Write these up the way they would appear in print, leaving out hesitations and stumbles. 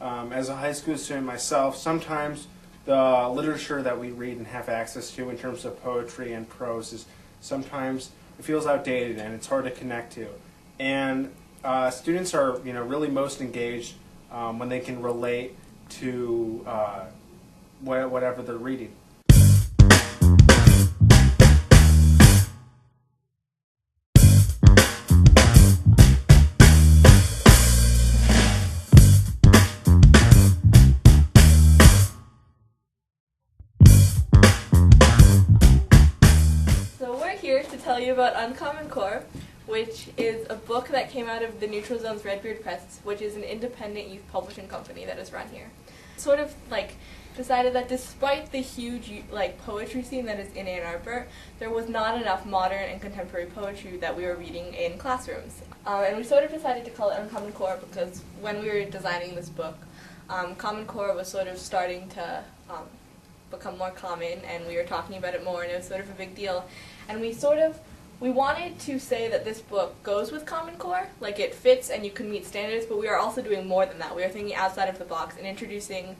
As a high school student myself, sometimes the literature that we read and have access to in terms of poetry and prose is sometimes it feels outdated and it's hard to connect to. And students are really most engaged when they can relate to whatever they're reading. Here to tell you about Uncommon Core, which is a book that came out of the Neutral Zone's Redbeard Press, which is an independent youth publishing company that is run here. Sort of decided that despite the huge poetry scene that is in Ann Arbor, there was not enough modern and contemporary poetry that we were reading in classrooms. And we sort of decided to call it Uncommon Core because when we were designing this book, Common Core was sort of starting to become more common, and we were talking about it more, and it was sort of a big deal. And we wanted to say that this book goes with Common Core, like it fits and you can meet standards, but we are also doing more than that. We are thinking outside of the box and introducing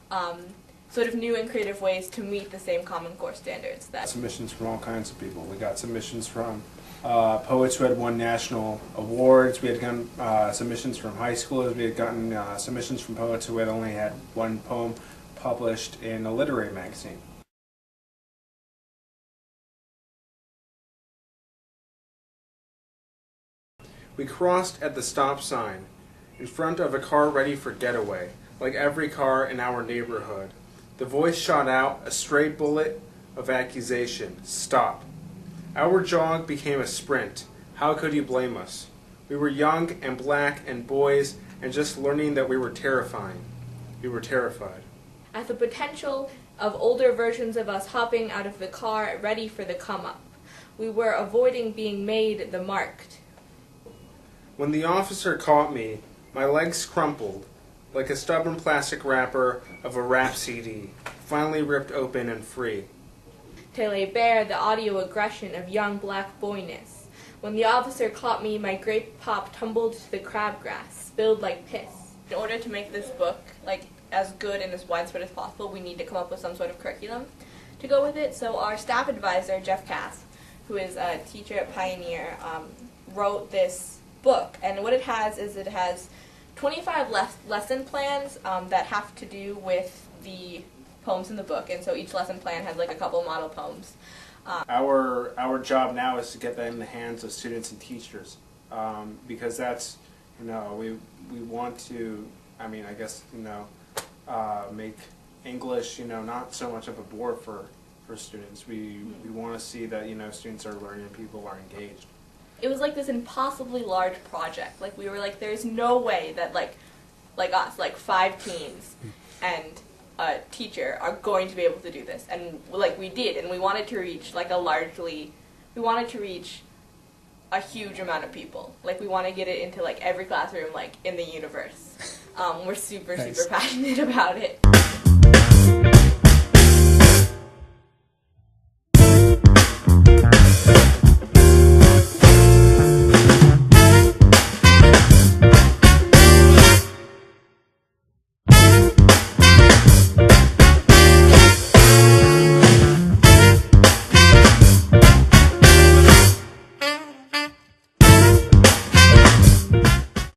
sort of new and creative ways to meet the same Common Core standards. Submissions from all kinds of people. We got submissions from poets who had won national awards. We had gotten submissions from high schoolers. We had gotten submissions from poets who had only had one poem published in a literary magazine. We crossed at the stop sign, in front of a car ready for getaway, like every car in our neighborhood. The voice shot out, a stray bullet of accusation. Stop. Our jog became a sprint. How could you blame us? We were young and black and boys, and just learning that we were terrifying. We were terrified. At the potential of older versions of us hopping out of the car, ready for the come-up. We were avoiding being made the marked. When the officer caught me, my legs crumpled, like a stubborn plastic wrapper of a rap CD, finally ripped open and free. To lay bare the audio aggression of young black boyness. When the officer caught me, my grape pop tumbled to the crabgrass, spilled like piss. In order to make this book as good and as widespread as possible, we need to come up with some sort of curriculum to go with it. So our staff advisor, Jeff Cass, who is a teacher at Pioneer, wrote this book, and what it has is 25 lesson plans that have to do with the poems in the book, and so each lesson plan has a couple model poems. Our job now is to get that in the hands of students and teachers, because that's we want to make English not so much of a bore for students. We want to see that students are learning and people are engaged. It was this impossibly large project. We were there's no way that us, 5 teens and a teacher are going to be able to do this. And we did, and we wanted to reach we wanted to reach a huge amount of people. We want to get it into every classroom in the universe. We're super passionate about it.